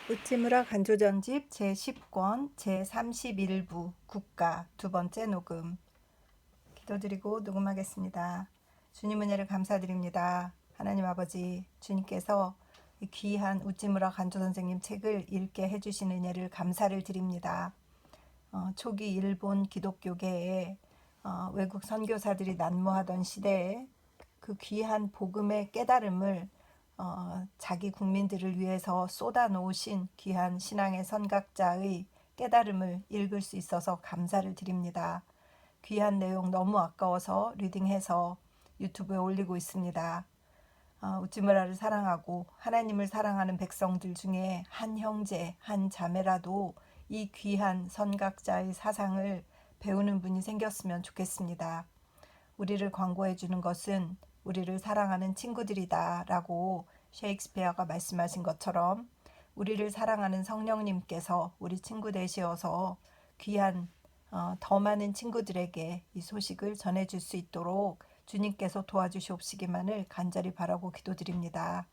우찌무라 간조전집 제10권 제31부 국가 두 번째 녹음. 기도드리고 녹음하겠습니다. 주님 은혜를 감사드립니다. 하나님 아버지, 주님께서 이 귀한 우찌무라 간조 선생님 책을 읽게 해주신 은혜를 감사를 드립니다. 초기 일본 기독교계에 외국 선교사들이 난무하던 시대에 그 귀한 복음의 깨달음을 자기 국민들을 위해서 쏟아놓으신 귀한 신앙의 선각자의 깨달음을 읽을 수 있어서 감사를 드립니다. 귀한 내용 너무 아까워서 리딩해서 유튜브에 올리고 있습니다. 우찌무라를 사랑하고 하나님을 사랑하는 백성들 중에 한 형제, 한 자매라도 이 귀한 선각자의 사상을 배우는 분이 생겼으면 좋겠습니다. 우리를 광고해 주는 것은 우리를 사랑하는 친구들이다 라고 셰익스피어가 말씀하신 것처럼 우리를 사랑하는 성령님께서 우리 친구 되시어서 귀한 더 많은 친구들에게 이 소식을 전해줄 수 있도록 주님께서 도와주시옵시기만을 간절히 바라고 기도드립니다.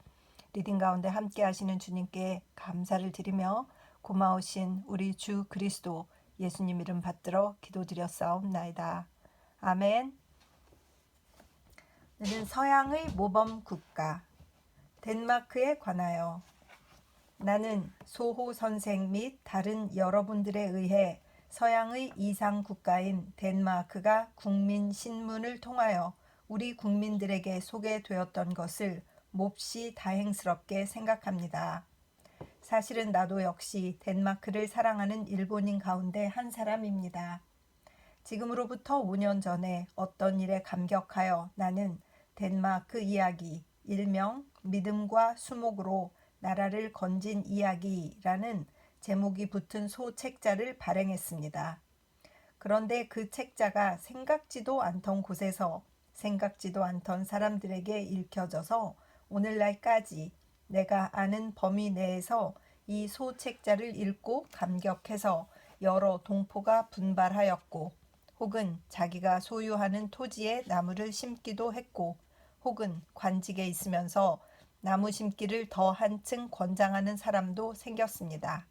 리딩 가운데 함께 하시는 주님께 감사를 드리며 고마우신 우리 주 그리스도 예수님 이름 받들어 기도드렸사옵나이다. 아멘. 오늘은 서양의 모범 국가 덴마크에 관하여 나는 소호 선생 및 다른 여러분들에 의해 서양의 이상 국가인 덴마크가 국민 신문을 통하여 우리 국민들에게 소개되었던 것을 몹시 다행스럽게 생각합니다. 사실은 나도 역시 덴마크를 사랑하는 일본인 가운데 한 사람입니다. 지금으로부터 5년 전에 어떤 일에 감격하여 나는 덴마크 이야기, 일명 믿음과 수목으로 나라를 건진 이야기라는 제목이 붙은 소책자를 발행했습니다. 그런데 그 책자가 생각지도 않던 곳에서 생각지도 않던 사람들에게 읽혀져서 오늘날까지 내가 아는 범위 내에서 이 소책자를 읽고 감격해서 여러 동포가 분발하였고 혹은 자기가 소유하는 토지에 나무를 심기도 했고 혹은 관직에 있으면서 나무 심기를 더 한층 권장하는 사람도 생겼습니다.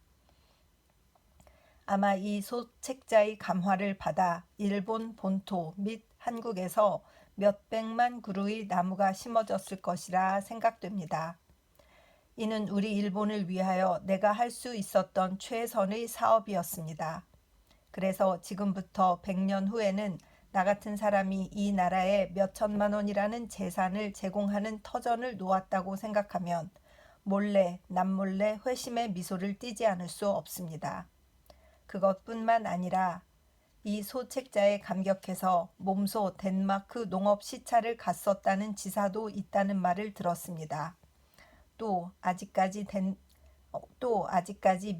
아마 이 소책자의 감화를 받아 일본 본토 및 한국에서 몇백만 그루의 나무가 심어졌을 것이라 생각됩니다. 이는 우리 일본을 위하여 내가 할 수 있었던 최선의 사업이었습니다. 그래서 지금부터 100년 후에는 나 같은 사람이 이 나라에 몇천만 원이라는 재산을 제공하는 터전을 놓았다고 생각하면 몰래 남몰래 회심의 미소를 띠지 않을 수 없습니다. 그것뿐만 아니라 이 소책자에 감격해서 몸소 덴마크 농업 시찰을 갔었다는 지사도 있다는 말을 들었습니다. 또 아직까지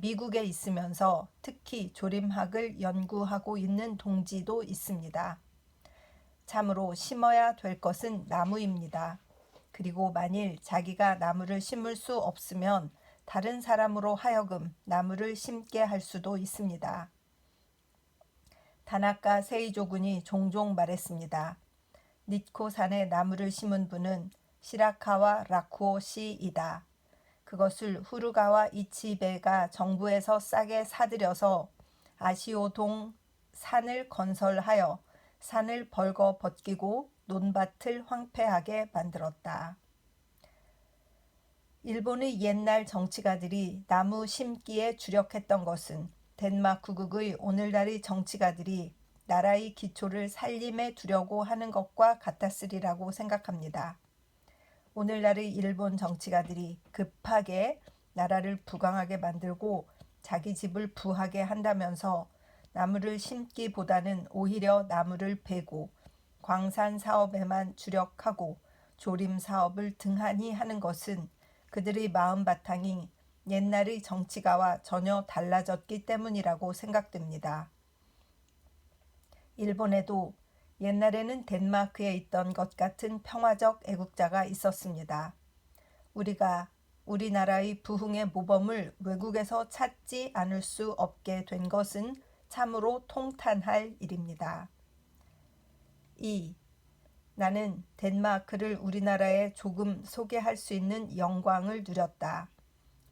미국에 있으면서 특히 조림학을 연구하고 있는 동지도 있습니다. 참으로 심어야 될 것은 나무입니다. 그리고 만일 자기가 나무를 심을 수 없으면 다른 사람으로 하여금 나무를 심게 할 수도 있습니다. 다나카 세이조군이 종종 말했습니다. 니코 산에 나무를 심은 분은 시라카와 라쿠오 씨이다. 그것을 후르가와 이치베가 정부에서 싸게 사들여서 아시오동 산을 건설하여 산을 벌거 벗기고 논밭을 황폐하게 만들었다. 일본의 옛날 정치가들이 나무 심기에 주력했던 것은 덴마크국의 오늘날의 정치가들이 나라의 기초를 살림에 두려고 하는 것과 같았으리라고 생각합니다. 오늘날의 일본 정치가들이 급하게 나라를 부강하게 만들고 자기 집을 부하게 한다면서 나무를 심기보다는 오히려 나무를 베고 광산 사업에만 주력하고 조림 사업을 등한히 하는 것은 그들의 마음 바탕이 옛날의 정치가와 전혀 달라졌기 때문이라고 생각됩니다. 일본에도 옛날에는 덴마크에 있던 것 같은 평화적 애국자가 있었습니다. 우리가 우리나라의 부흥의 모범을 외국에서 찾지 않을 수 없게 된 것은 참으로 통탄할 일입니다. 2. 나는 덴마크를 우리나라에 조금 소개할 수 있는 영광을 누렸다.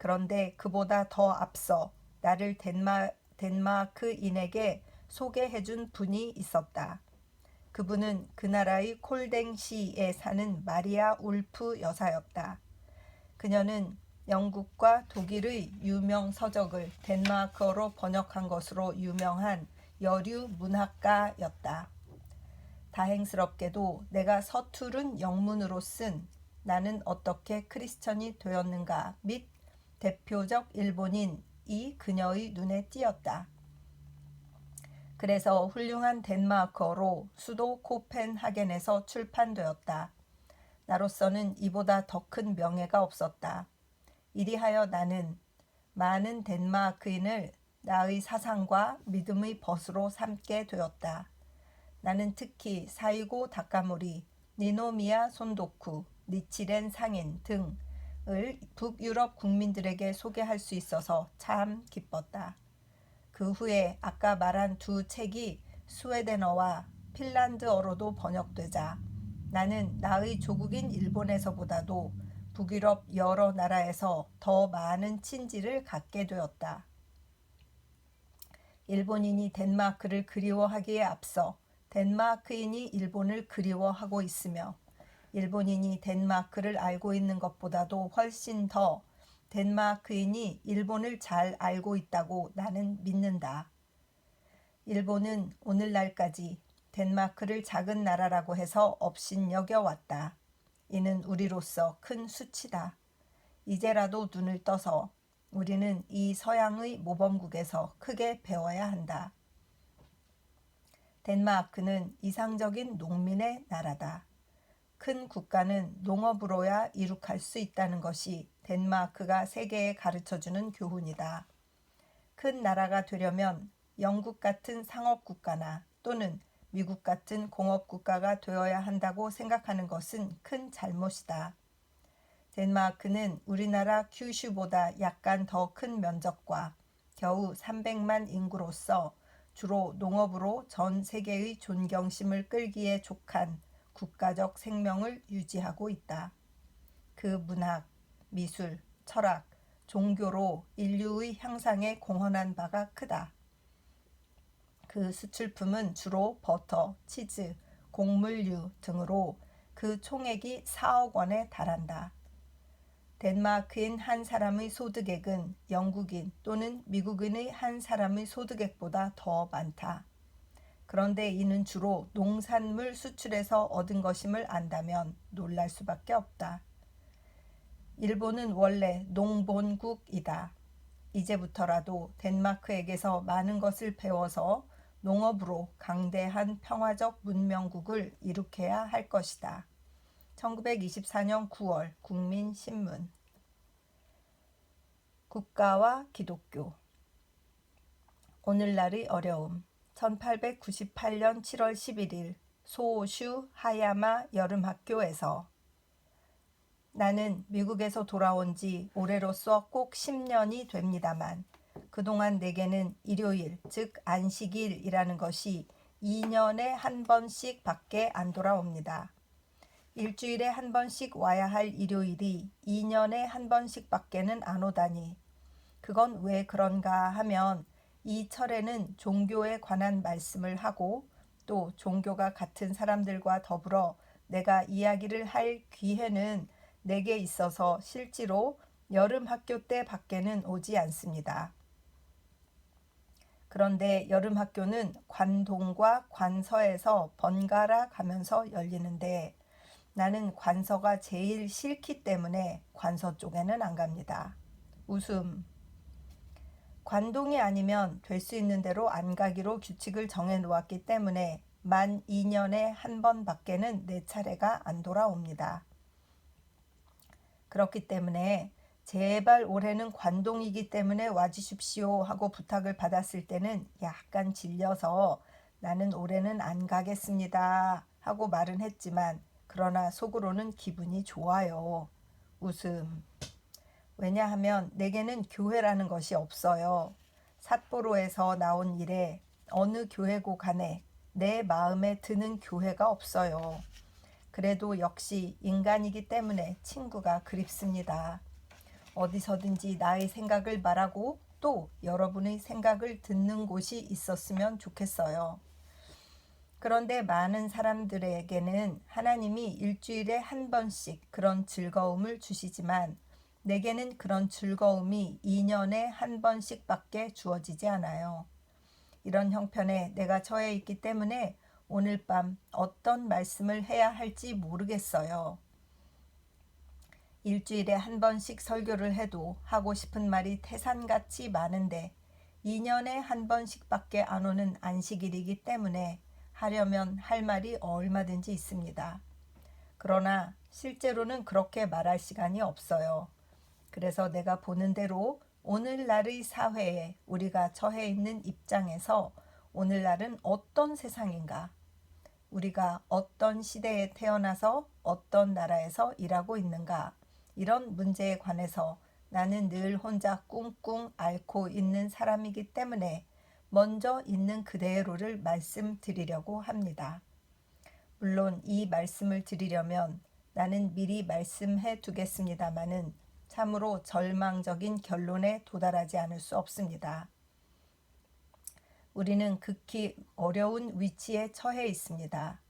그런데 그보다 더 앞서 나를 덴마크인에게 소개해준 분이 있었다. 그분은 그 나라의 콜댕시에 사는 마리아 울프 여사였다. 그녀는 영국과 독일의 유명 서적을 덴마크어로 번역한 것으로 유명한 여류 문학가였다. 다행스럽게도 내가 서투른 영문으로 쓴 나는 어떻게 크리스천이 되었는가 및 대표적 일본인이 그녀의 눈에 띄었다. 그래서 훌륭한 덴마크어로 수도 코펜하겐에서 출판되었다. 나로서는 이보다 더 큰 명예가 없었다. 이리하여 나는 많은 덴마크인을 나의 사상과 믿음의 벗으로 삼게 되었다. 나는 특히 사이고 다카모리, 니노미야 손도쿠, 니치렌 상인 등을 북유럽 국민들에게 소개할 수 있어서 참 기뻤다. 그 후에 아까 말한 두 책이 스웨덴어와 핀란드어로도 번역되자 나는 나의 조국인 일본에서보다도 북유럽 여러 나라에서 더 많은 친지를 갖게 되었다. 일본인이 덴마크를 그리워하기에 앞서 덴마크인이 일본을 그리워하고 있으며 일본인이 덴마크를 알고 있는 것보다도 훨씬 더 덴마크인이 일본을 잘 알고 있다고 나는 믿는다. 일본은 오늘날까지 덴마크를 작은 나라라고 해서 업신여겨왔다. 이는 우리로서 큰 수치다. 이제라도 눈을 떠서 우리는 이 서양의 모범국에서 크게 배워야 한다. 덴마크는 이상적인 농민의 나라다. 큰 국가는 농업으로야 이룩할 수 있다는 것이 덴마크가 세계에 가르쳐주는 교훈이다. 큰 나라가 되려면 영국 같은 상업국가나 또는 미국 같은 공업국가가 되어야 한다고 생각하는 것은 큰 잘못이다. 덴마크는 우리나라 큐슈보다 약간 더 큰 면적과 겨우 300만 인구로서 주로 농업으로 전 세계의 존경심을 끌기에 족한 국가적 생명을 유지하고 있다. 그 문학, 미술, 철학, 종교로 인류의 향상에 공헌한 바가 크다. 그 수출품은 주로 버터, 치즈, 곡물류 등으로 그 총액이 4억 원에 달한다. 덴마크인 한 사람의 소득액은 영국인 또는 미국인의 한 사람의 소득액보다 더 많다. 그런데 이는 주로 농산물 수출에서 얻은 것임을 안다면 놀랄 수밖에 없다. 일본은 원래 농본국이다. 이제부터라도 덴마크에게서 많은 것을 배워서 농업으로 강대한 평화적 문명국을 이룩해야 할 것이다. 1924년 9월 국민신문. 국가와 기독교. 오늘날의 어려움. 1898년 7월 11일 소슈 하야마 여름학교에서 나는 미국에서 돌아온 지 올해로써 꼭 10년이 됩니다만 그동안 내게는 일요일, 즉 안식일이라는 것이 2년에 한 번씩 밖에 안 돌아옵니다. 일주일에 한 번씩 와야 할 일요일이 2년에 한 번씩 밖에는 안 오다니 그건 왜 그런가 하면 이 철에는 종교에 관한 말씀을 하고 또 종교가 같은 사람들과 더불어 내가 이야기를 할 기회는 내게 있어서 실제로 여름 학교 때 밖에는 오지 않습니다. 그런데 여름 학교는 관동과 관서에서 번갈아 가면서 열리는데 나는 관서가 제일 싫기 때문에 관서 쪽에는 안 갑니다. 웃음. 관동이 아니면 될 수 있는 대로 안 가기로 규칙을 정해 놓았기 때문에 만 2년에 한 번 밖에는 내 차례가 안 돌아옵니다. 그렇기 때문에 제발 올해는 관동이기 때문에 와주십시오 하고 부탁을 받았을 때는 약간 질려서 나는 올해는 안 가겠습니다 하고 말은 했지만 그러나 속으로는 기분이 좋아요. 웃음. 왜냐하면 내게는 교회라는 것이 없어요. 삿포로에서 나온 이래 어느 교회고 간에 내 마음에 드는 교회가 없어요. 그래도 역시 인간이기 때문에 친구가 그립습니다. 어디서든지 나의 생각을 말하고 또 여러분의 생각을 듣는 곳이 있었으면 좋겠어요. 그런데 많은 사람들에게는 하나님이 일주일에 한 번씩 그런 즐거움을 주시지만 내게는 그런 즐거움이 2년에 한 번씩밖에 주어지지 않아요. 이런 형편에 내가 처해 있기 때문에 오늘 밤 어떤 말씀을 해야 할지 모르겠어요. 일주일에 한 번씩 설교를 해도 하고 싶은 말이 태산같이 많은데 2년에 한 번씩밖에 안 오는 안식일이기 때문에 하려면 할 말이 얼마든지 있습니다. 그러나 실제로는 그렇게 말할 시간이 없어요. 그래서 내가 보는 대로 오늘날의 사회에 우리가 처해 있는 입장에서 오늘날은 어떤 세상인가? 우리가 어떤 시대에 태어나서 어떤 나라에서 일하고 있는가? 이런 문제에 관해서 나는 늘 혼자 꿍꿍 앓고 있는 사람이기 때문에 먼저 있는 그대로를 말씀드리려고 합니다. 물론 이 말씀을 드리려면 나는 미리 말씀해 두겠습니다마는 참으로 절망적인 결론에 도달하지 않을 수 없습니다. 우리는 극히 어려운 위치에 처해 있습니다.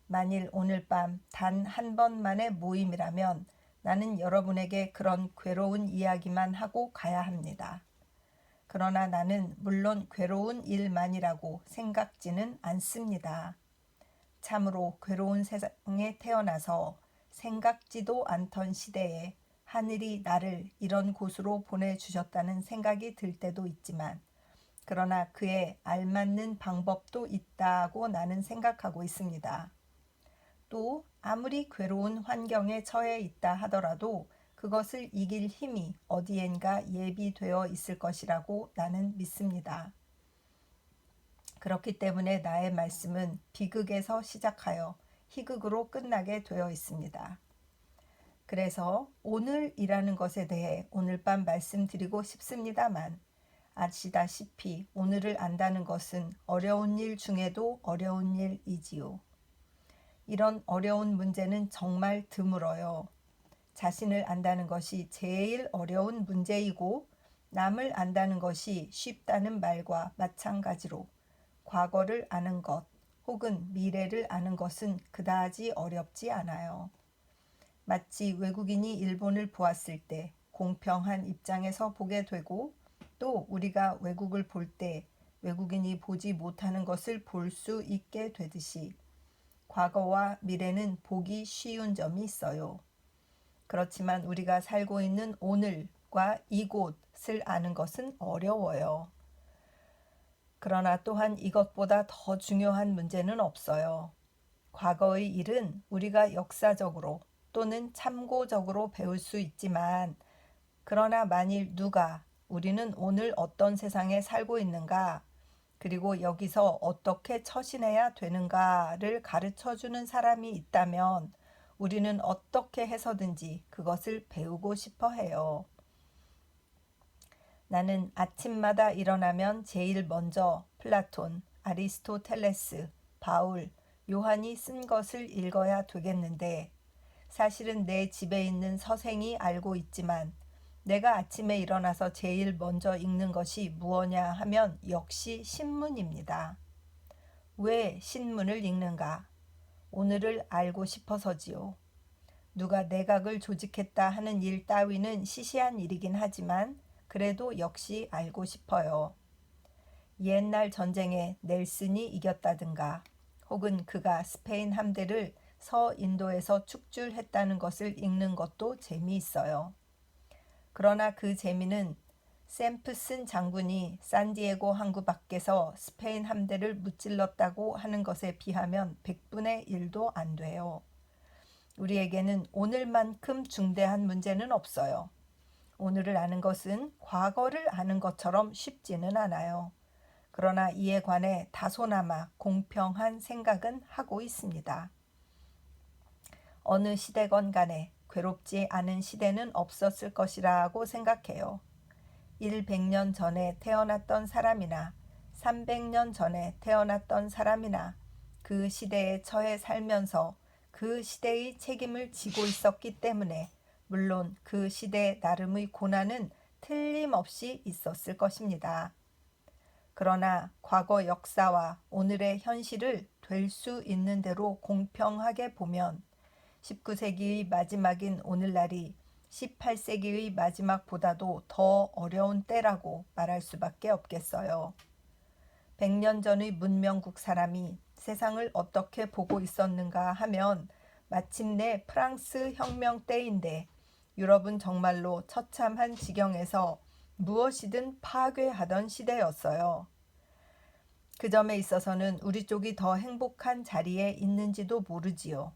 만일 오늘 밤 단 한 번만의 모임이라면 나는 여러분에게 그런 괴로운 이야기만 하고 가야 합니다. 그러나 나는 물론 괴로운 일만이라고 생각지는 않습니다. 참으로 괴로운 세상에 태어나서 생각지도 않던 시대에 하늘이 나를 이런 곳으로 보내주셨다는 생각이 들 때도 있지만 그러나 그에 알맞는 방법도 있다고 나는 생각하고 있습니다. 또 아무리 괴로운 환경에 처해 있다 하더라도 그것을 이길 힘이 어디엔가 예비되어 있을 것이라고 나는 믿습니다. 그렇기 때문에 나의 말씀은 비극에서 시작하여 희극으로 끝나게 되어 있습니다. 그래서 오늘이라는 것에 대해 오늘 밤 말씀드리고 싶습니다만 아시다시피 오늘을 안다는 것은 어려운 일 중에도 어려운 일이지요. 이런 어려운 문제는 정말 드물어요. 자신을 안다는 것이 제일 어려운 문제이고 남을 안다는 것이 쉽다는 말과 마찬가지로 과거를 아는 것 혹은 미래를 아는 것은 그다지 어렵지 않아요. 마치 외국인이 일본을 보았을 때 공평한 입장에서 보게 되고 또 우리가 외국을 볼 때 외국인이 보지 못하는 것을 볼 수 있게 되듯이 과거와 미래는 보기 쉬운 점이 있어요. 그렇지만 우리가 살고 있는 오늘과 이곳을 아는 것은 어려워요. 그러나 또한 이것보다 더 중요한 문제는 없어요. 과거의 일은 우리가 역사적으로 또는 참고적으로 배울 수 있지만 그러나 만일 누가 우리는 오늘 어떤 세상에 살고 있는가 그리고 여기서 어떻게 처신해야 되는가를 가르쳐주는 사람이 있다면 우리는 어떻게 해서든지 그것을 배우고 싶어 해요. 나는 아침마다 일어나면 제일 먼저 플라톤, 아리스토텔레스, 바울, 요한이 쓴 것을 읽어야 되겠는데 사실은 내 집에 있는 서생이 알고 있지만 내가 아침에 일어나서 제일 먼저 읽는 것이 무엇냐 하면 역시 신문입니다. 왜 신문을 읽는가? 오늘을 알고 싶어서지요. 누가 내각을 조직했다 하는 일 따위는 시시한 일이긴 하지만 그래도 역시 알고 싶어요. 옛날 전쟁에 넬슨이 이겼다든가 혹은 그가 스페인 함대를 서인도에서 축출했다는 것을 읽는 것도 재미있어요. 그러나 그 재미는 샘프슨 장군이 산디에고 항구 밖에서 스페인 함대를 무찔렀다고 하는 것에 비하면 100분의 1도 안 돼요. 우리에게는 오늘만큼 중대한 문제는 없어요. 오늘을 아는 것은 과거를 아는 것처럼 쉽지는 않아요. 그러나 이에 관해 다소나마 공평한 생각은 하고 있습니다. 어느 시대건 간에 괴롭지 않은 시대는 없었을 것이라고 생각해요. 100년 전에 태어났던 사람이나 300년 전에 태어났던 사람이나 그 시대에 처해 살면서 그 시대의 책임을 지고 있었기 때문에 물론 그 시대 나름의 고난은 틀림없이 있었을 것입니다. 그러나 과거 역사와 오늘의 현실을 될 수 있는 대로 공평하게 보면 19세기의 마지막인 오늘날이 18세기의 마지막보다도 더 어려운 때라고 말할 수밖에 없겠어요. 100년 전의 문명국 사람이 세상을 어떻게 보고 있었는가 하면 마침내 프랑스 혁명 때인데 유럽은 정말로 처참한 지경에서 무엇이든 파괴하던 시대였어요. 그 점에 있어서는 우리 쪽이 더 행복한 자리에 있는지도 모르지요.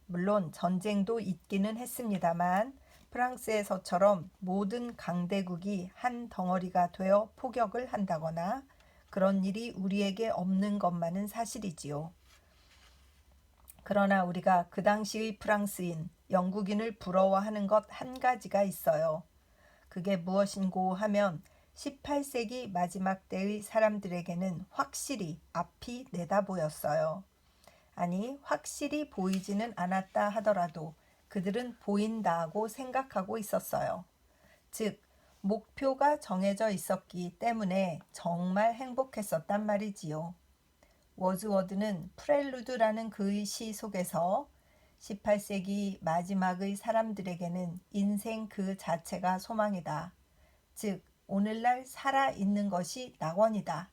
물론 전쟁도 있기는 했습니다만 프랑스에서처럼 모든 강대국이 한 덩어리가 되어 포격을 한다거나 그런 일이 우리에게 없는 것만은 사실이지요. 그러나 우리가 그 당시의 프랑스인, 영국인을 부러워하는 것 한 가지가 있어요. 그게 무엇인고 하면 18세기 마지막 때의 사람들에게는 확실히 앞이 내다 보였어요. 아니, 확실히 보이지는 않았다 하더라도 그들은 보인다고 생각하고 있었어요. 즉, 목표가 정해져 있었기 때문에 정말 행복했었단 말이지요. 워즈워드는 프렐루드라는 그의 시 속에서 18세기 마지막의 사람들에게는 인생 그 자체가 소망이다. 즉, 오늘날 살아있는 것이 낙원이다.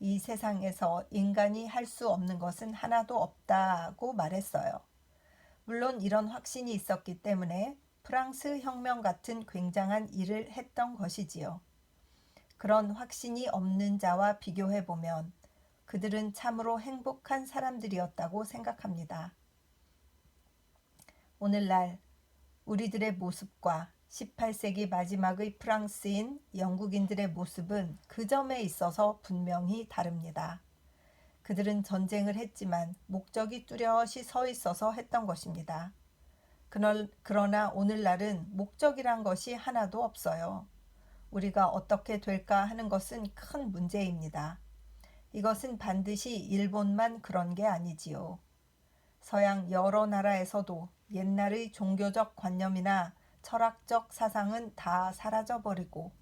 이 세상에서 인간이 할 수 없는 것은 하나도 없다고 말했어요. 물론 이런 확신이 있었기 때문에 프랑스 혁명 같은 굉장한 일을 했던 것이지요. 그런 확신이 없는 자와 비교해보면 그들은 참으로 행복한 사람들이었다고 생각합니다. 오늘날 우리들의 모습과 18세기 마지막의 프랑스인 영국인들의 모습은 그 점에 있어서 분명히 다릅니다. 그들은 전쟁을 했지만 목적이 뚜렷이 서 있어서 했던 것입니다. 그러나 오늘날은 목적이란 것이 하나도 없어요. 우리가 어떻게 될까 하는 것은 큰 문제입니다. 이것은 반드시 일본만 그런 게 아니지요. 서양 여러 나라에서도 옛날의 종교적 관념이나 철학적 사상은 다 사라져버리고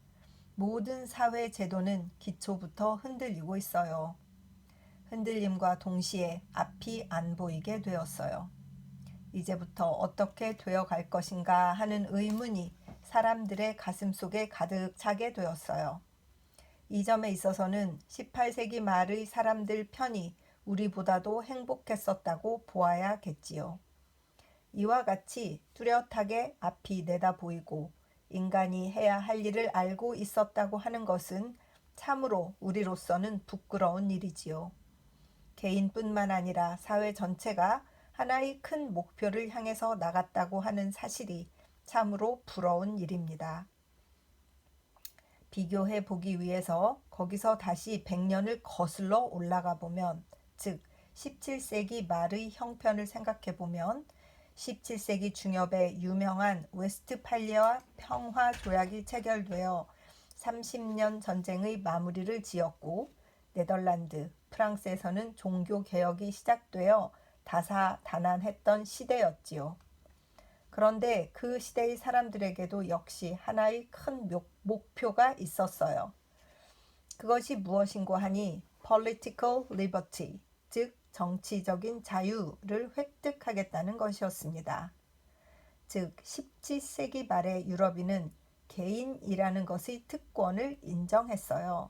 모든 사회 제도는 기초부터 흔들리고 있어요. 흔들림과 동시에 앞이 안 보이게 되었어요. 이제부터 어떻게 되어갈 것인가 하는 의문이 사람들의 가슴 속에 가득 차게 되었어요. 이 점에 있어서는 18세기 말의 사람들 편이 우리보다도 행복했었다고 보아야겠지요. 이와 같이 뚜렷하게 앞이 내다 보이고 인간이 해야 할 일을 알고 있었다고 하는 것은 참으로 우리로서는 부끄러운 일이지요. 개인뿐만 아니라 사회 전체가 하나의 큰 목표를 향해서 나갔다고 하는 사실이 참으로 부러운 일입니다. 비교해 보기 위해서 거기서 다시 100년을 거슬러 올라가 보면, 즉 17세기 말의 형편을 생각해 보면 17세기 중엽에 유명한 웨스트팔리아 평화 조약이 체결되어 30년 전쟁의 마무리를 지었고 네덜란드, 프랑스에서는 종교 개혁이 시작되어 다사다난했던 시대였지요. 그런데 그 시대의 사람들에게도 역시 하나의 큰 목표가 있었어요. 그것이 무엇인고 하니 political liberty, 즉 정치적인 자유를 획득하겠다는 것이었습니다. 즉 17세기 말의 유럽인은 개인이라는 것의 특권을 인정했어요.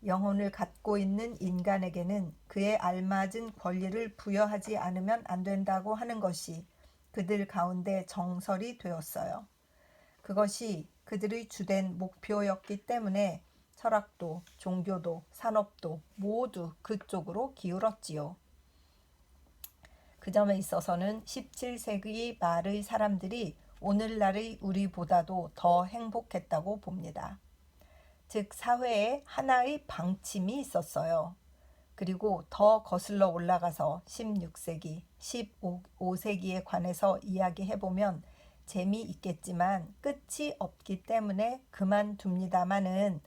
영혼을 갖고 있는 인간에게는 그에 알맞은 권리를 부여하지 않으면 안 된다고 하는 것이 그들 가운데 정설이 되었어요. 그것이 그들의 주된 목표였기 때문에 철학도, 종교도, 산업도 모두 그쪽으로 기울었지요. 그 점에 있어서는 17세기 말의 사람들이 오늘날의 우리보다도 더 행복했다고 봅니다. 즉 사회에 하나의 방침이 있었어요. 그리고 더 거슬러 올라가서 16세기, 15세기에 관해서 이야기해보면 재미있겠지만 끝이 없기 때문에 그만둡니다마는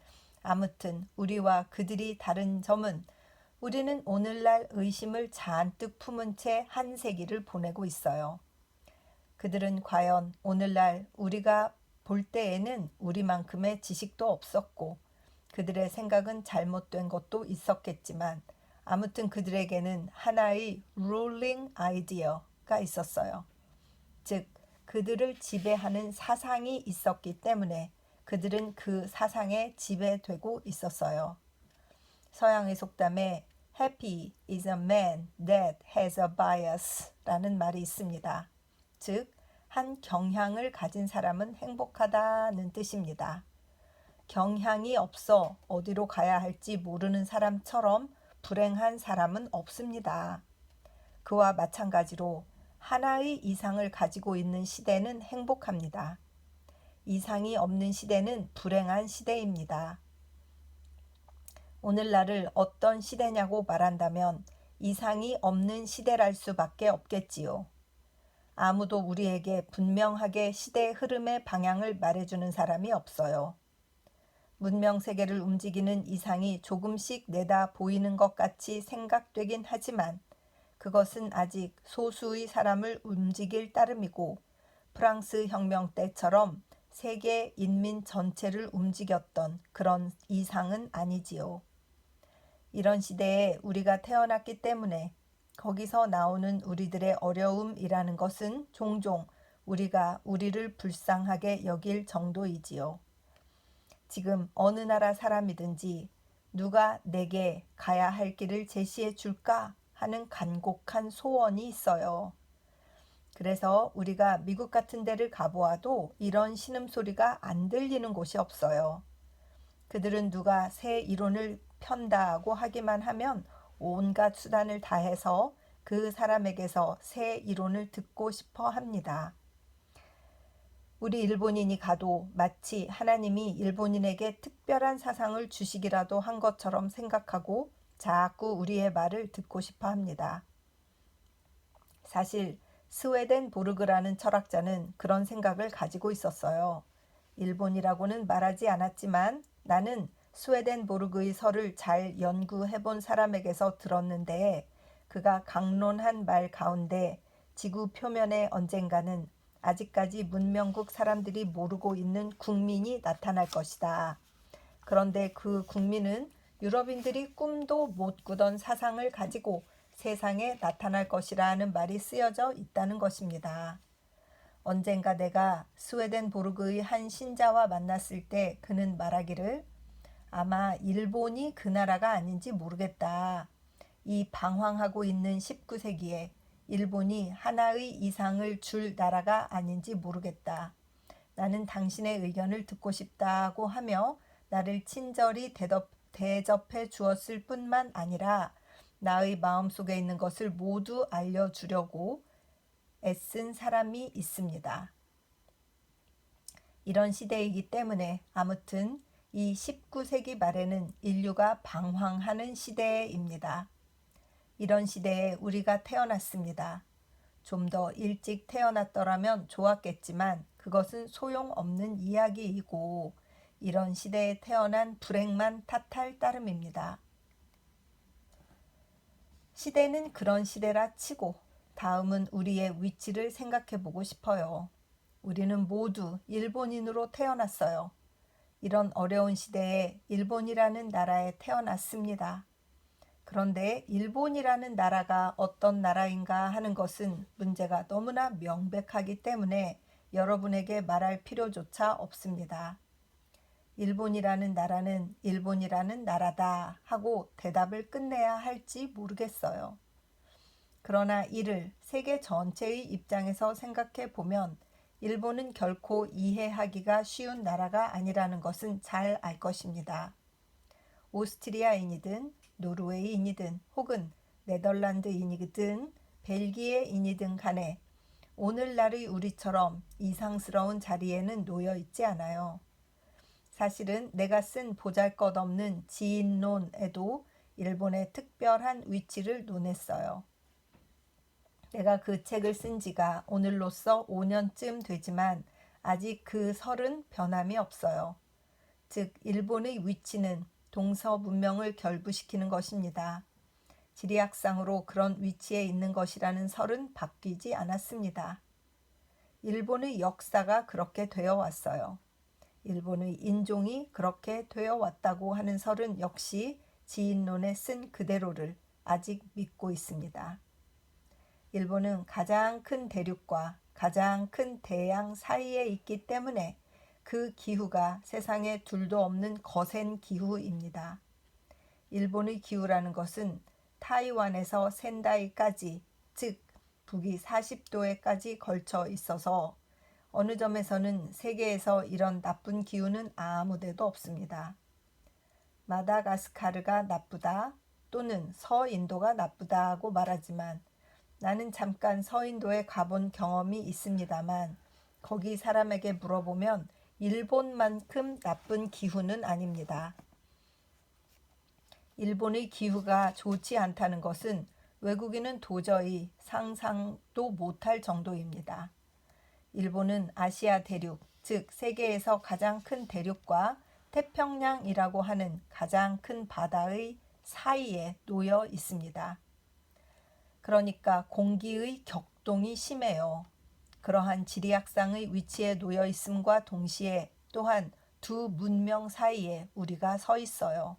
아무튼 우리와 그들이 다른 점은 우리는 오늘날 의심을 잔뜩 품은 채 한 세기를 보내고 있어요. 그들은 과연 오늘날 우리가 볼 때에는 우리만큼의 지식도 없었고 그들의 생각은 잘못된 것도 있었겠지만 아무튼 그들에게는 하나의 ruling idea가 있었어요. 즉 그들을 지배하는 사상이 있었기 때문에 그들은 그 사상에 지배되고 있었어요. 서양의 속담에 Happy is a man that has a bias 라는 말이 있습니다. 즉, 한 경향을 가진 사람은 행복하다는 뜻입니다. 경향이 없어 어디로 가야 할지 모르는 사람처럼 불행한 사람은 없습니다. 그와 마찬가지로 하나의 이상을 가지고 있는 시대는 행복합니다. 이상이 없는 시대는 불행한 시대입니다. 오늘날을 어떤 시대냐고 말한다면 이상이 없는 시대랄 수밖에 없겠지요. 아무도 우리에게 분명하게 시대의 흐름의 방향을 말해주는 사람이 없어요. 문명 세계를 움직이는 이상이 조금씩 내다 보이는 것 같이 생각되긴 하지만 그것은 아직 소수의 사람을 움직일 따름이고 프랑스 혁명 때처럼 세계 인민 전체를 움직였던 그런 이상은 아니지요. 이런 시대에 우리가 태어났기 때문에 거기서 나오는 우리들의 어려움이라는 것은 종종 우리가 우리를 불쌍하게 여길 정도이지요. 지금 어느 나라 사람이든지 누가 내게 가야 할 길을 제시해 줄까 하는 간곡한 소원이 있어요. 그래서 우리가 미국 같은 데를 가보아도 이런 신음소리가 안 들리는 곳이 없어요. 그들은 누가 새 이론을 편다고 하기만 하면 온갖 수단을 다해서 그 사람에게서 새 이론을 듣고 싶어 합니다. 우리 일본인이 가도 마치 하나님이 일본인에게 특별한 사상을 주시기라도 한 것처럼 생각하고 자꾸 우리의 말을 듣고 싶어 합니다. 사실 스웨덴보르그라는 철학자는 그런 생각을 가지고 있었어요. 일본이라고는 말하지 않았지만 나는 스웨덴보르그의 설을 잘 연구해본 사람에게서 들었는데 그가 강론한 말 가운데 지구 표면에 언젠가는 아직까지 문명국 사람들이 모르고 있는 국민이 나타날 것이다. 그런데 그 국민은 유럽인들이 꿈도 못 꾸던 사상을 가지고 세상에 나타날 것이라는 말이 쓰여져 있다는 것입니다. 언젠가 내가 스웨덴보르그의 한 신자와 만났을 때 그는 말하기를 아마 일본이 그 나라가 아닌지 모르겠다. 이 방황하고 있는 19세기에 일본이 하나의 이상을 줄 나라가 아닌지 모르겠다. 나는 당신의 의견을 듣고 싶다고 하며 나를 친절히 대접해 주었을 뿐만 아니라 나의 마음속에 있는 것을 모두 알려주려고 애쓴 사람이 있습니다. 이런 시대이기 때문에 아무튼 이 19세기 말에는 인류가 방황하는 시대입니다. 이런 시대에 우리가 태어났습니다. 좀 더 일찍 태어났더라면 좋았겠지만 그것은 소용없는 이야기이고 이런 시대에 태어난 불행만 탓할 따름입니다. 시대는 그런 시대라 치고 다음은 우리의 위치를 생각해 보고 싶어요. 우리는 모두 일본인으로 태어났어요. 이런 어려운 시대에 일본이라는 나라에 태어났습니다. 그런데 일본이라는 나라가 어떤 나라인가 하는 것은 문제가 너무나 명백하기 때문에 여러분에게 말할 필요조차 없습니다. 일본이라는 나라는 일본이라는 나라다 하고 대답을 끝내야 할지 모르겠어요. 그러나 이를 세계 전체의 입장에서 생각해 보면 일본은 결코 이해하기가 쉬운 나라가 아니라는 것은 잘 알 것입니다. 오스트리아인이든 노르웨이인이든 혹은 네덜란드인이든 벨기에인이든 간에 오늘날의 우리처럼 이상스러운 자리에는 놓여 있지 않아요. 사실은 내가 쓴 보잘것없는 지인론에도 일본의 특별한 위치를 논했어요. 내가 그 책을 쓴 지가 오늘로써 5년쯤 되지만 아직 그 설은 변함이 없어요. 즉 일본의 위치는 동서 문명을 결부시키는 것입니다. 지리학상으로 그런 위치에 있는 것이라는 설은 바뀌지 않았습니다. 일본의 역사가 그렇게 되어 왔어요. 일본의 인종이 그렇게 되어 왔다고 하는 설은 역시 지인론에 쓴 그대로를 아직 믿고 있습니다. 일본은 가장 큰 대륙과 가장 큰 대양 사이에 있기 때문에 그 기후가 세상에 둘도 없는 거센 기후입니다. 일본의 기후라는 것은 타이완에서 센다이까지, 즉 북위 40도에까지 걸쳐 있어서 어느 점에서는 세계에서 이런 나쁜 기후는 아무 데도 없습니다. 마다가스카르가 나쁘다 또는 서인도가 나쁘다고 말하지만 나는 잠깐 서인도에 가본 경험이 있습니다만 거기 사람에게 물어보면 일본만큼 나쁜 기후는 아닙니다. 일본의 기후가 좋지 않다는 것은 외국인은 도저히 상상도 못할 정도입니다. 일본은 아시아 대륙, 즉 세계에서 가장 큰 대륙과 태평양이라고 하는 가장 큰 바다의 사이에 놓여 있습니다. 그러니까 공기의 격동이 심해요. 그러한 지리학상의 위치에 놓여 있음과 동시에 또한 두 문명 사이에 우리가 서 있어요.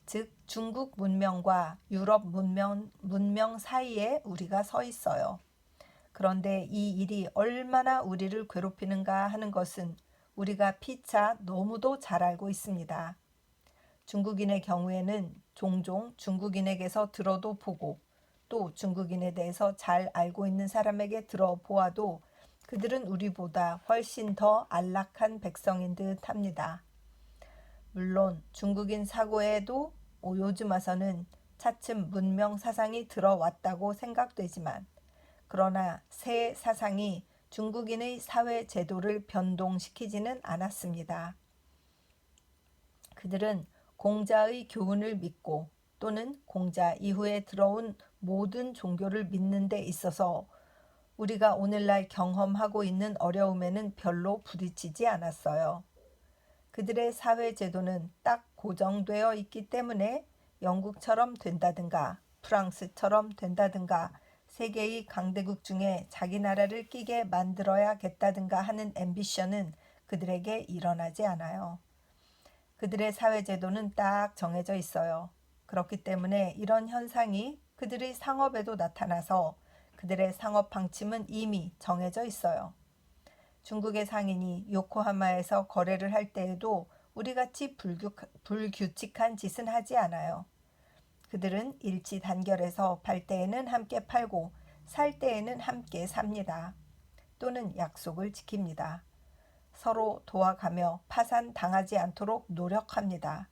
즉 중국 문명과 유럽 문명 사이에 우리가 서 있어요. 그런데 이 일이 얼마나 우리를 괴롭히는가 하는 것은 우리가 피차 너무도 잘 알고 있습니다. 중국인의 경우에는 종종 중국인에게서 들어도 보고 또 중국인에 대해서 잘 알고 있는 사람에게 들어보아도 그들은 우리보다 훨씬 더 안락한 백성인 듯 합니다. 물론 중국인 사고에도 요즘 와서는 차츰 문명 사상이 들어왔다고 생각되지만 그러나 새 사상이 중국인의 사회 제도를 변동시키지는 않았습니다. 그들은 공자의 교훈을 믿고 또는 공자 이후에 들어온 모든 종교를 믿는 데 있어서 우리가 오늘날 경험하고 있는 어려움에는 별로 부딪히지 않았어요. 그들의 사회 제도는 딱 고정되어 있기 때문에 영국처럼 된다든가 프랑스처럼 된다든가 세계의 강대국 중에 자기 나라를 끼게 만들어야겠다든가 하는 앰비션은 그들에게 일어나지 않아요. 그들의 사회제도는 딱 정해져 있어요. 그렇기 때문에 이런 현상이 그들의 상업에도 나타나서 그들의 상업 방침은 이미 정해져 있어요. 중국의 상인이 요코하마에서 거래를 할 때에도 우리같이 불규칙한 짓은 하지 않아요. 그들은 일치 단결해서 팔 때에는 함께 팔고 살 때에는 함께 삽니다. 또는 약속을 지킵니다. 서로 도와가며 파산당하지 않도록 노력합니다.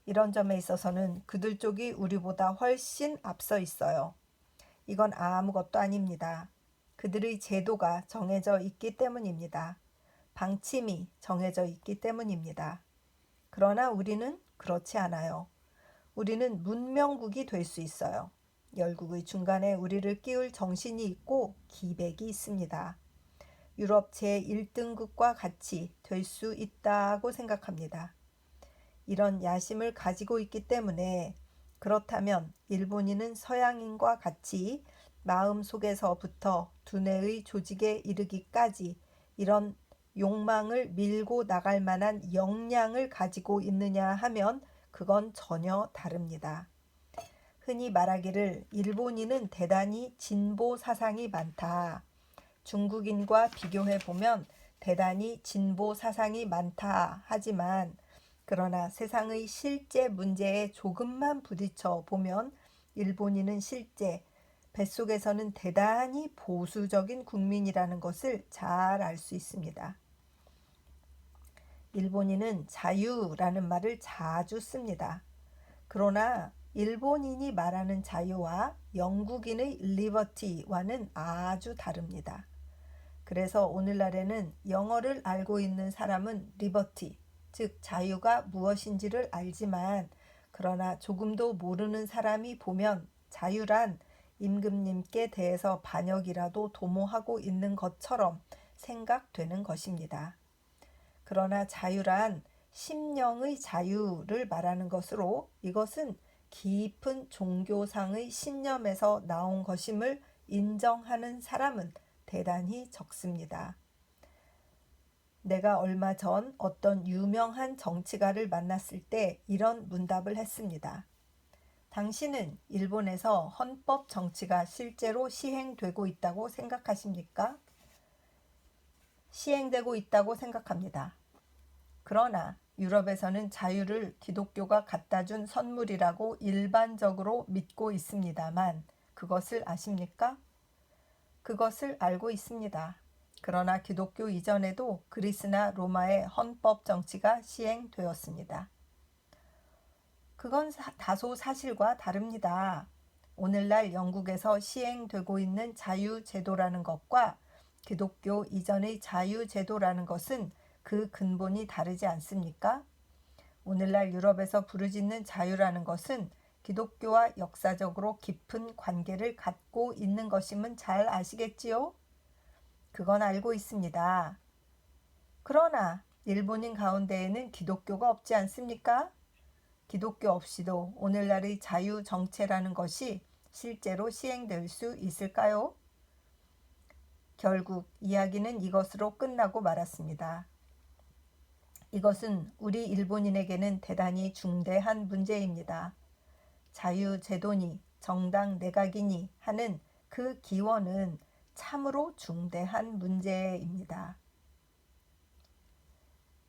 이런 점에 있어서는 그들 쪽이 우리보다 훨씬 앞서 있어요. 이건 아무것도 아닙니다. 그들의 제도가 정해져 있기 때문입니다. 방침이 정해져 있기 때문입니다. 그러나 우리는 그렇지 않아요. 우리는 문명국이 될 수 있어요. 열국의 중간에 우리를 끼울 정신이 있고 기백이 있습니다. 유럽 제1등국과 같이 될 수 있다고 생각합니다. 이런 야심을 가지고 있기 때문에 그렇다면 일본인은 서양인과 같이 마음속에서부터 두뇌의 조직에 이르기까지 이런 욕망을 밀고 나갈 만한 역량을 가지고 있느냐 하면 그건 전혀 다릅니다. 흔히 말하기를 일본인은 대단히 진보 사상이 많다. 중국인과 비교해 보면 대단히 진보 사상이 많다 하지만 그러나 세상의 실제 문제에 조금만 부딪혀 보면 일본인은 실제 뱃속에서는 대단히 보수적인 국민이라는 것을 잘 알 수 있습니다. 일본인은 자유라는 말을 자주 씁니다. 그러나 일본인이 말하는 자유와 영국인의 리버티와는 아주 다릅니다. 그래서 오늘날에는 영어를 알고 있는 사람은 리버티, 즉 자유가 무엇인지를 알지만 그러나 조금도 모르는 사람이 보면 자유란 임금님께 대해서 반역이라도 도모하고 있는 것처럼 생각되는 것입니다. 그러나 자유란 심령의 자유를 말하는 것으로 이것은 깊은 종교상의 신념에서 나온 것임을 인정하는 사람은 대단히 적습니다. 내가 얼마 전 어떤 유명한 정치가를 만났을 때 이런 문답을 했습니다. 당신은 일본에서 헌법 정치가 실제로 시행되고 있다고 생각하십니까? 시행되고 있다고 생각합니다. 그러나 유럽에서는 자유를 기독교가 갖다 준 선물이라고 일반적으로 믿고 있습니다만 그것을 아십니까? 그것을 알고 있습니다. 그러나 기독교 이전에도 그리스나 로마의 헌법 정치가 시행되었습니다. 그건 다소 사실과 다릅니다. 오늘날 영국에서 시행되고 있는 자유제도라는 것과 기독교 이전의 자유제도라는 것은 그 근본이 다르지 않습니까? 오늘날 유럽에서 부르짖는 자유라는 것은 기독교와 역사적으로 깊은 관계를 갖고 있는 것임은 잘 아시겠지요? 그건 알고 있습니다. 그러나 일본인 가운데에는 기독교가 없지 않습니까? 기독교 없이도 오늘날의 자유 정체라는 것이 실제로 시행될 수 있을까요? 결국 이야기는 이것으로 끝나고 말았습니다. 이것은 우리 일본인에게는 대단히 중대한 문제입니다. 자유제도니 정당 내각이니 하는 그 기원은 참으로 중대한 문제입니다.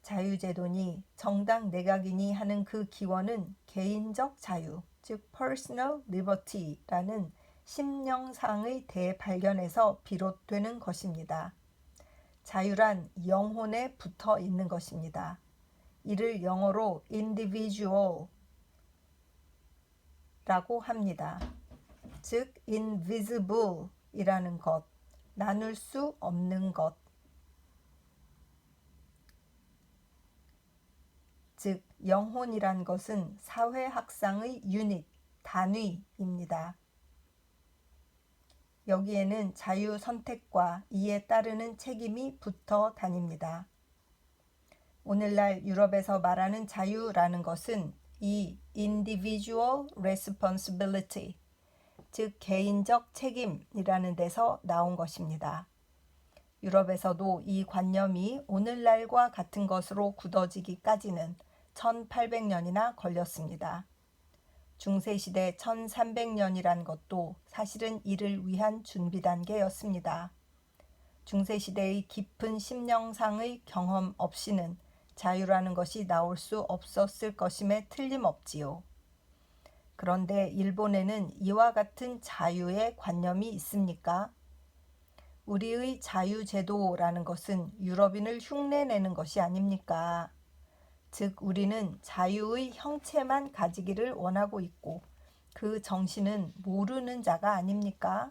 자유제도니 정당 내각이니 하는 그 기원은 개인적 자유, 즉 personal liberty라는 심령상의 대발견에서 비롯되는 것입니다. 자유란 영혼에 붙어 있는 것입니다. 이를 영어로 individual 라고 합니다. 즉 invisible 이라는 것, 나눌 수 없는 것, 즉 영혼이란 것은 사회학상의 유닛, 단위입니다. 여기에는 자유 선택과 이에 따르는 책임이 붙어 다닙니다. 오늘날 유럽에서 말하는 자유라는 것은 이 individual responsibility, 즉 개인적 책임이라는 데서 나온 것입니다. 유럽에서도 이 관념이 오늘날과 같은 것으로 굳어지기까지는 1800년이나 걸렸습니다. 중세시대 1300년이란 것도 사실은 이를 위한 준비 단계였습니다. 중세시대의 깊은 심령상의 경험 없이는 자유라는 것이 나올 수 없었을 것임에 틀림없지요. 그런데 일본에는 이와 같은 자유의 관념이 있습니까? 우리의 자유제도라는 것은 유럽인을 흉내내는 것이 아닙니까? 즉 우리는 자유의 형체만 가지기를 원하고 있고 그 정신은 모르는 자가 아닙니까?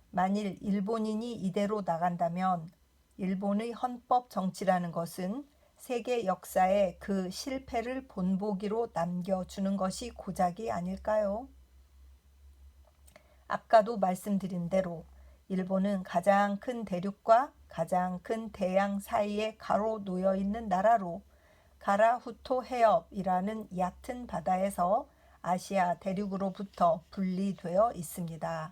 만일 일본인이 이대로 나간다면 일본의 헌법 정치라는 것은 세계 역사에 그 실패를 본보기로 남겨주는 것이 고작이 아닐까요? 아까도 말씀드린 대로 일본은 가장 큰 대륙과 가장 큰 대양 사이에 가로놓여 있는 나라로 가라후토 해협이라는 얕은 바다에서 아시아 대륙으로부터 분리되어 있습니다.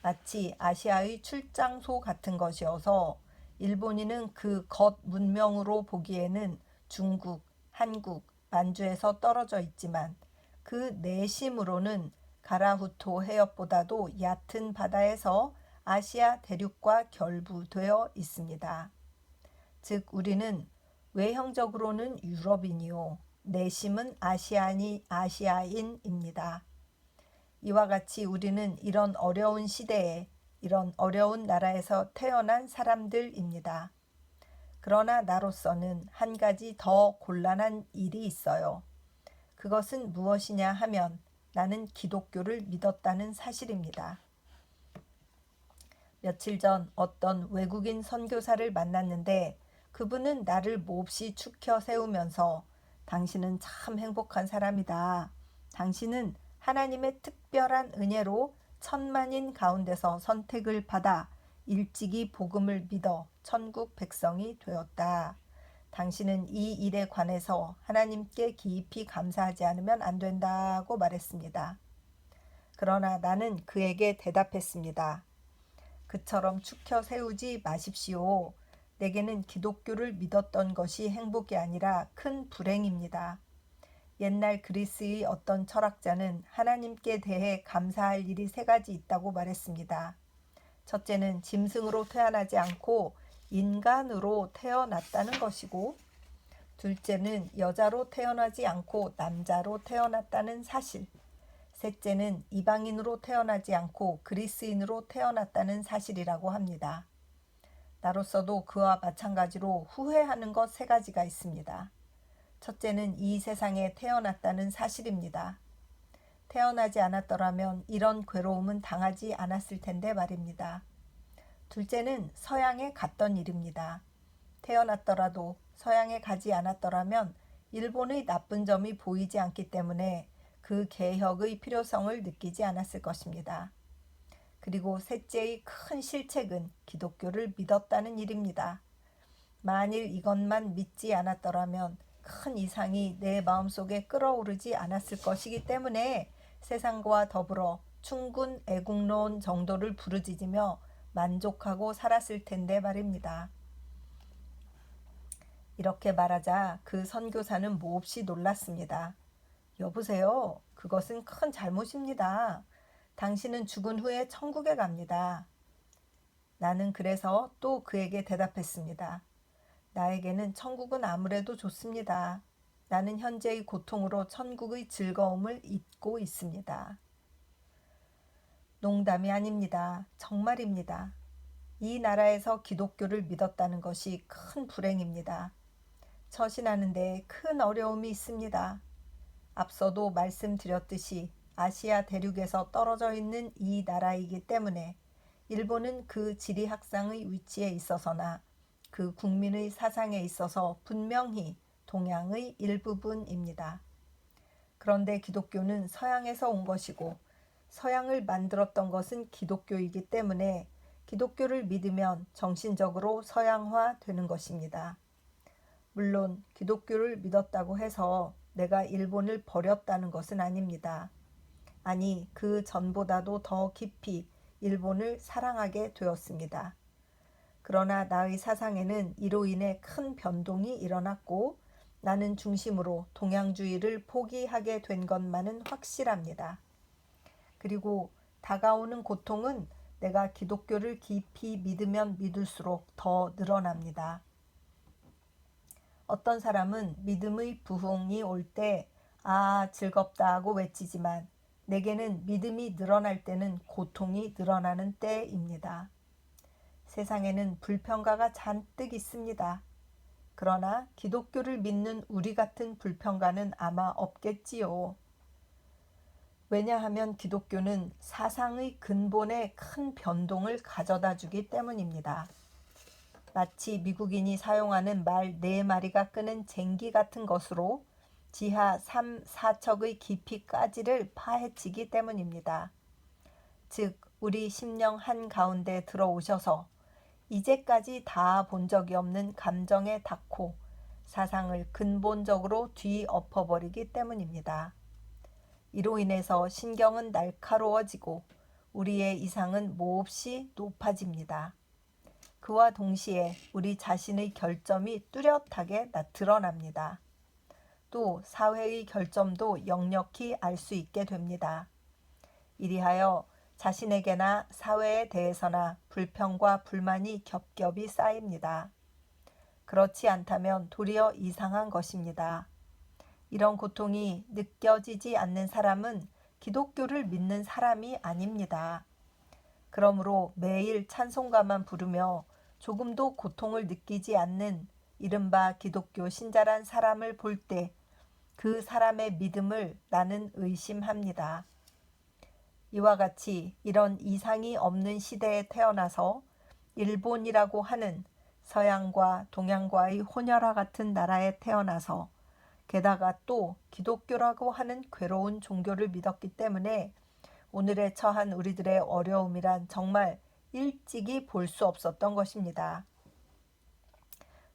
마치 아시아의 출장소 같은 것이어서 일본인은 그 겉 문명으로 보기에는 중국, 한국, 만주에서 떨어져 있지만 그 내심으로는 가라후토 해협보다도 얕은 바다에서 아시아 대륙과 결부되어 있습니다. 즉 우리는 외형적으로는 유럽인이요 내심은 아시아인입니다. 이와 같이 우리는 이런 어려운 시대에 이런 어려운 나라에서 태어난 사람들입니다. 그러나 나로서는 한 가지 더 곤란한 일이 있어요. 그것은 무엇이냐 하면 나는 기독교를 믿었다는 사실입니다. 며칠 전 어떤 외국인 선교사를 만났는데 그분은 나를 몹시 축혀 세우면서 당신은 참 행복한 사람이다. 당신은 하나님의 특별한 은혜로 천만인 가운데서 선택을 받아 일찍이 복음을 믿어 천국 백성이 되었다. 당신은 이 일에 관해서 하나님께 깊이 감사하지 않으면 안 된다고 말했습니다. 그러나 나는 그에게 대답했습니다. 그처럼 축혀 세우지 마십시오. 내게는 기독교를 믿었던 것이 행복이 아니라 큰 불행입니다. 옛날 그리스의 어떤 철학자는 하나님께 대해 감사할 일이 세 가지 있다고 말했습니다. 첫째는 짐승으로 태어나지 않고 인간으로 태어났다는 것이고, 둘째는 여자로 태어나지 않고 남자로 태어났다는 사실, 셋째는 이방인으로 태어나지 않고 그리스인으로 태어났다는 사실이라고 합니다. 나로서도 그와 마찬가지로 후회하는 것 세 가지가 있습니다. 첫째는 이 세상에 태어났다는 사실입니다. 태어나지 않았더라면 이런 괴로움은 당하지 않았을 텐데 말입니다. 둘째는 서양에 갔던 일입니다. 태어났더라도 서양에 가지 않았더라면 일본의 나쁜 점이 보이지 않기 때문에 그 개혁의 필요성을 느끼지 않았을 것입니다. 그리고 셋째의 큰 실책은 기독교를 믿었다는 일입니다. 만일 이것만 믿지 않았더라면 큰 이상이 내 마음속에 끓어오르지 않았을 것이기 때문에 세상과 더불어 충군 애국론 정도를 부르짖으며 만족하고 살았을 텐데 말입니다. 이렇게 말하자 그 선교사는 몹시 놀랐습니다. 여보세요. 그것은 큰 잘못입니다. 당신은 죽은 후에 천국에 갑니다. 나는 그래서 또 그에게 대답했습니다. 나에게는 천국은 아무래도 좋습니다. 나는 현재의 고통으로 천국의 즐거움을 잊고 있습니다. 농담이 아닙니다. 정말입니다. 이 나라에서 기독교를 믿었다는 것이 큰 불행입니다. 처신하는데 큰 어려움이 있습니다. 앞서도 말씀드렸듯이 아시아 대륙에서 떨어져 있는 이 나라이기 때문에 일본은 그 지리학상의 위치에 있어서나 그 국민의 사상에 있어서 분명히 동양의 일부분입니다. 그런데 기독교는 서양에서 온 것이고 서양을 만들었던 것은 기독교이기 때문에 기독교를 믿으면 정신적으로 서양화 되는 것입니다. 물론 기독교를 믿었다고 해서 내가 일본을 버렸다는 것은 아닙니다. 아니, 그 전보다도 더 깊이 일본을 사랑하게 되었습니다. 그러나 나의 사상에는 이로 인해 큰 변동이 일어났고 나는 중심으로 동양주의를 포기하게 된 것만은 확실합니다. 그리고 다가오는 고통은 내가 기독교를 깊이 믿으면 믿을수록 더 늘어납니다. 어떤 사람은 믿음의 부흥이 올 때 즐겁다 하고 외치지만 내게는 믿음이 늘어날 때는 고통이 늘어나는 때입니다. 세상에는 불평가가 잔뜩 있습니다. 그러나 기독교를 믿는 우리 같은 불평가는 아마 없겠지요. 왜냐하면 기독교는 사상의 근본에 큰 변동을 가져다 주기 때문입니다. 마치 미국인이 사용하는 말 4마리가 끄는 쟁기 같은 것으로 지하 3, 4척의 깊이까지를 파헤치기 때문입니다. 즉, 우리 심령 한가운데 들어오셔서 이제까지 다 본 적이 없는 감정에 닿고 사상을 근본적으로 뒤엎어버리기 때문입니다. 이로 인해서 신경은 날카로워지고 우리의 이상은 몹시 높아집니다. 그와 동시에 우리 자신의 결점이 뚜렷하게 드러납니다. 또 사회의 결점도 역력히 알 수 있게 됩니다. 이리하여 자신에게나 사회에 대해서나 불평과 불만이 겹겹이 쌓입니다. 그렇지 않다면 도리어 이상한 것입니다. 이런 고통이 느껴지지 않는 사람은 기독교를 믿는 사람이 아닙니다. 그러므로 매일 찬송가만 부르며 조금도 고통을 느끼지 않는 이른바 기독교 신자란 사람을 볼 때 그 사람의 믿음을 나는 의심합니다. 이와 같이 이런 이상이 없는 시대에 태어나서 일본이라고 하는 서양과 동양과의 혼혈화 같은 나라에 태어나서 게다가 또 기독교라고 하는 괴로운 종교를 믿었기 때문에 오늘에 처한 우리들의 어려움이란 정말 일찍이 볼 수 없었던 것입니다.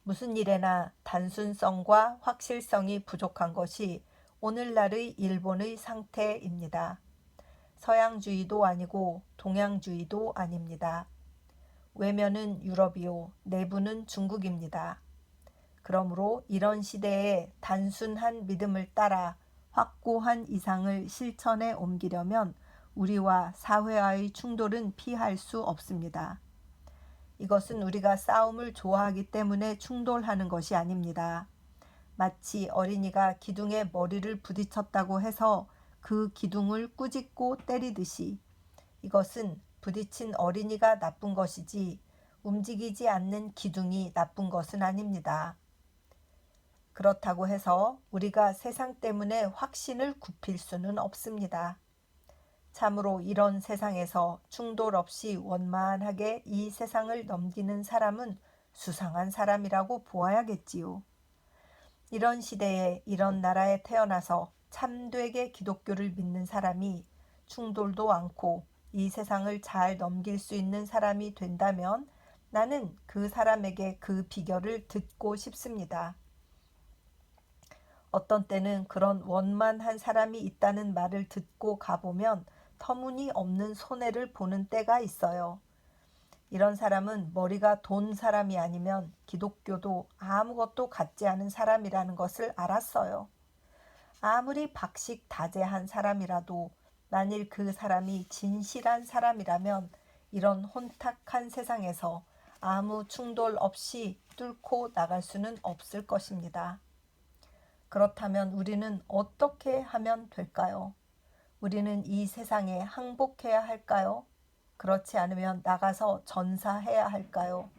무슨 일에나 단순성과 확실성이 부족한 것이 오늘날의 일본의 상태입니다. 서양주의도 아니고 동양주의도 아닙니다. 외면은 유럽이요 내부는 중국입니다. 그러므로 이런 시대에 단순한 믿음을 따라 확고한 이상을 실천에 옮기려면 우리와 사회와의 충돌은 피할 수 없습니다. 이것은 우리가 싸움을 좋아하기 때문에 충돌하는 것이 아닙니다. 마치 어린이가 기둥에 머리를 부딪혔다고 해서 그 기둥을 꾸짖고 때리듯이 이것은 부딪힌 어린이가 나쁜 것이지 움직이지 않는 기둥이 나쁜 것은 아닙니다. 그렇다고 해서 우리가 세상 때문에 확신을 굽힐 수는 없습니다. 참으로 이런 세상에서 충돌 없이 원만하게 이 세상을 넘기는 사람은 수상한 사람이라고 보아야겠지요. 이런 시대에 이런 나라에 태어나서 참되게 기독교를 믿는 사람이 충돌도 않고 이 세상을 잘 넘길 수 있는 사람이 된다면 나는 그 사람에게 그 비결을 듣고 싶습니다. 어떤 때는 그런 원만한 사람이 있다는 말을 듣고 가보면 터무니없는 손해를 보는 때가 있어요. 이런 사람은 머리가 돈 사람이 아니면 기독교도 아무것도 갖지 않은 사람이라는 것을 알았어요. 아무리 박식다재한 사람이라도 만일 그 사람이 진실한 사람이라면 이런 혼탁한 세상에서 아무 충돌 없이 뚫고 나갈 수는 없을 것입니다. 그렇다면 우리는 어떻게 하면 될까요? 우리는 이 세상에 항복해야 할까요? 그렇지 않으면 나가서 전사해야 할까요?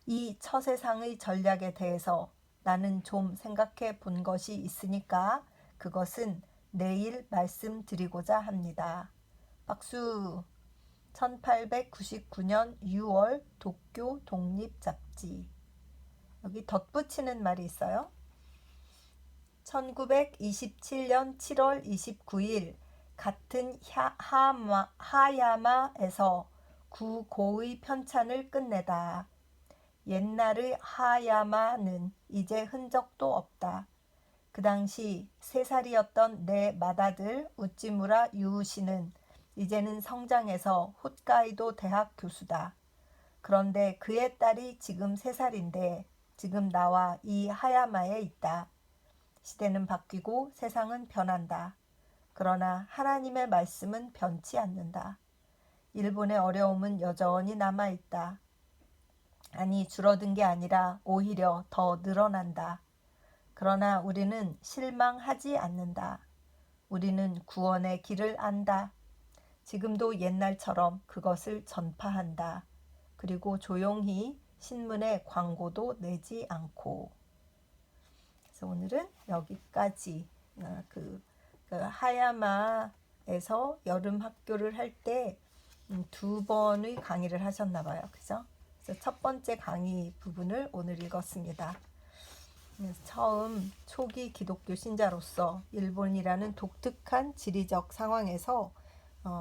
이 처세상의 전략에 대해서 나는 좀 생각해 본 것이 있으니까 그것은 내일 말씀드리고자 합니다. 박수! 1899년 6월 도쿄 독립잡지. 여기 덧붙이는 말이 있어요. 1927년 7월 29일 같은 하야마에서 구고의 편찬을 끝내다. 옛날의 하야마는 이제 흔적도 없다. 그 당시 3살이었던 내 맏아들 우찌무라 유우시는 이제는 성장해서 홋카이도 대학 교수다. 그런데 그의 딸이 지금 3살인데 지금 나와 이 하야마에 있다. 시대는 바뀌고 세상은 변한다. 그러나 하나님의 말씀은 변치 않는다. 일본의 어려움은 여전히 남아있다. 아니, 줄어든 게 아니라 오히려 더 늘어난다. 그러나 우리는 실망하지 않는다. 우리는 구원의 길을 안다. 지금도 옛날처럼 그것을 전파한다. 그리고 조용히 신문에 광고도 내지 않고. 그래서 오늘은 여기까지 그 하야마에서 여름 학교를 할 때 2번의 강의를 하셨나 봐요. 그죠? 그래서 첫 번째 강의 부분을 오늘 읽었습니다. 처음 초기 기독교 신자로서 일본이라는 독특한 지리적 상황에서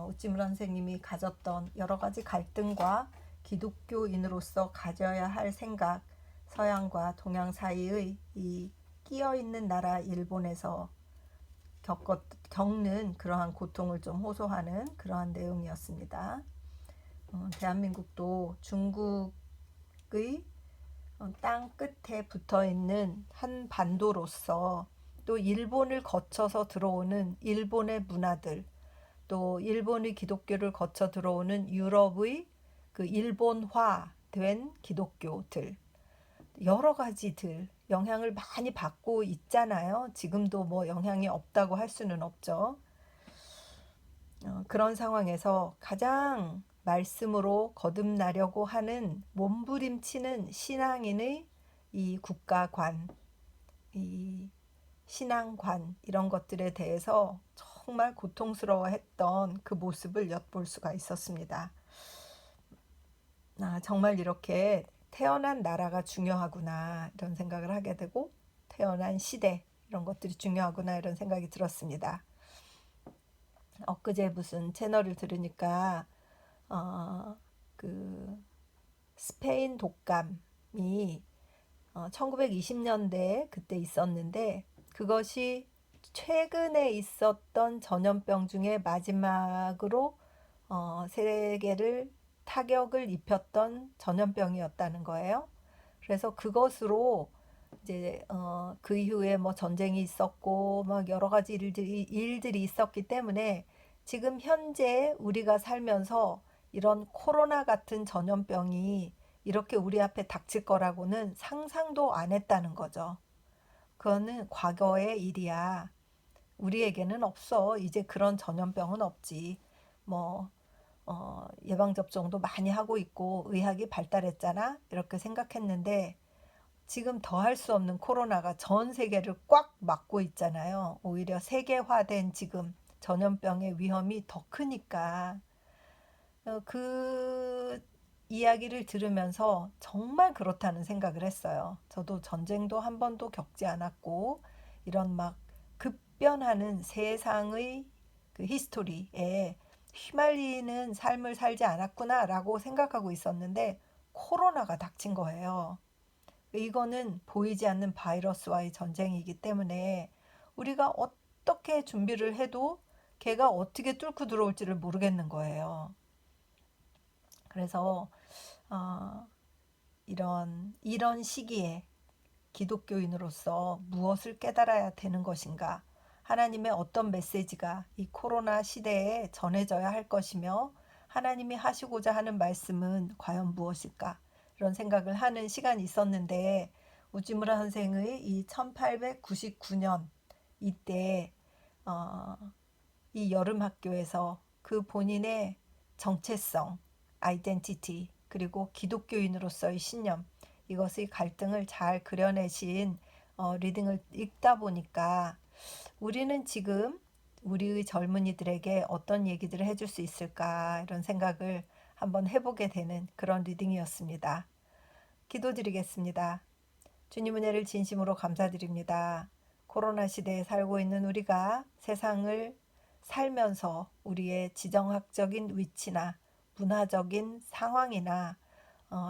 우찌무라 선생님이 가졌던 여러 가지 갈등과 기독교인으로서 가져야 할 생각, 서양과 동양 사이의 이 끼어있는 나라 일본에서 겪는 그러한 고통을 좀 호소하는 그러한 내용이었습니다. 대한민국도 중국의 땅 끝에 붙어있는 한 반도로서 또 일본을 거쳐서 들어오는 일본의 문화들, 또 일본의 기독교를 거쳐 들어오는 유럽의 그 일본화된 기독교들, 여러 가지들 영향을 많이 받고 있잖아요. 지금도 뭐 영향이 없다고 할 수는 없죠. 그런 상황에서 가장 말씀으로 거듭나려고 하는 몸부림치는 신앙인의 이 국가관, 이 신앙관 이런 것들에 대해서 정말 고통스러워했던 그 모습을 엿볼 수가 있었습니다. 정말 이렇게 태어난 나라가 중요하구나 이런 생각을 하게 되고 태어난 시대 이런 것들이 중요하구나 이런 생각이 들었습니다. 엊그제 무슨 채널을 들으니까 그 스페인 독감이 1920년대에 그때 있었는데 그것이 최근에 있었던 전염병 중에 마지막으로 세계를 타격을 입혔던 전염병이었다는 거예요. 그래서 그것으로 이제 그 이후에 뭐 전쟁이 있었고 막 여러 가지 일들이 있었기 때문에 지금 현재 우리가 살면서 이런 코로나 같은 전염병이 이렇게 우리 앞에 닥칠 거라고는 상상도 안 했다는 거죠. 그거는 과거의 일이야. 우리에게는 없어. 이제 그런 전염병은 없지. 뭐 예방접종도 많이 하고 있고 의학이 발달했잖아. 이렇게 생각했는데 지금 더할 수 없는 코로나가 전 세계를 꽉 막고 있잖아요. 오히려 세계화된 지금 전염병의 위험이 더 크니까 그 이야기를 들으면서 정말 그렇다는 생각을 했어요. 저도 전쟁도 한 번도 겪지 않았고 이런 막 급변하는 세상의 그 히스토리에 휘말리는 삶을 살지 않았구나라고 생각하고 있었는데 코로나가 닥친 거예요. 이거는 보이지 않는 바이러스와의 전쟁이기 때문에 우리가 어떻게 준비를 해도 걔가 어떻게 뚫고 들어올지를 모르겠는 거예요. 그래서 어, 이런 시기에 기독교인으로서 무엇을 깨달아야 되는 것인가? 하나님의 어떤 메시지가 이 코로나 시대에 전해져야 할 것이며 하나님이 하시고자 하는 말씀은 과연 무엇일까? 이런 생각을 하는 시간이 있었는데 우지무라 선생의 이 1899년 이때 어, 이 여름 학교에서 그 본인의 정체성, 아이덴티티 그리고 기독교인으로서의 신념 이것의 갈등을 잘 그려내신 리딩을 읽다 보니까 우리는 지금 우리의 젊은이들에게 어떤 얘기들을 해줄 수 있을까 이런 생각을 한번 해보게 되는 그런 리딩이었습니다. 기도드리겠습니다. 주님 은혜를 진심으로 감사드립니다. 코로나 시대에 살고 있는 우리가 세상을 살면서 우리의 지정학적인 위치나 문화적인 상황이나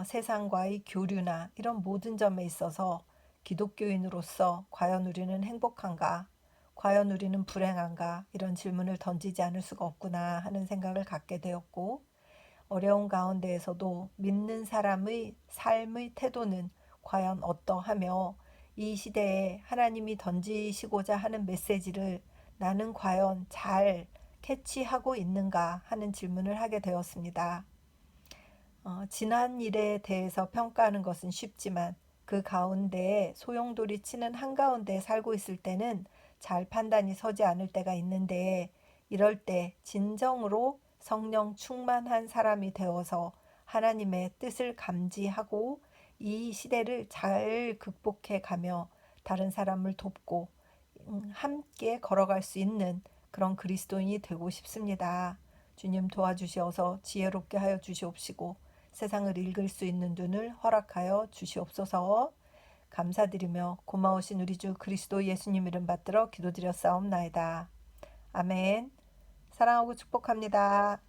세상과의 교류나 이런 모든 점에 있어서 기독교인으로서 과연 우리는 행복한가? 과연 우리는 불행한가? 이런 질문을 던지지 않을 수가 없구나 하는 생각을 갖게 되었고 어려운 가운데에서도 믿는 사람의 삶의 태도는 과연 어떠하며 이 시대에 하나님이 던지시고자 하는 메시지를 나는 과연 잘 캐치하고 있는가 하는 질문을 하게 되었습니다. 지난 일에 대해서 평가하는 것은 쉽지만 그 가운데 소용돌이 치는 한가운데 살고 있을 때는 잘 판단이 서지 않을 때가 있는데 이럴 때 진정으로 성령 충만한 사람이 되어서 하나님의 뜻을 감지하고 이 시대를 잘 극복해 가며 다른 사람을 돕고 함께 걸어갈 수 있는 그런 그리스도인이 되고 싶습니다. 주님 도와주시어서 지혜롭게 하여 주시옵시고 세상을 읽을 수 있는 눈을 허락하여 주시옵소서. 감사드리며 고마우신 우리 주 그리스도 예수님 이름 받들어 기도드렸사옵나이다. 아멘. 사랑하고 축복합니다.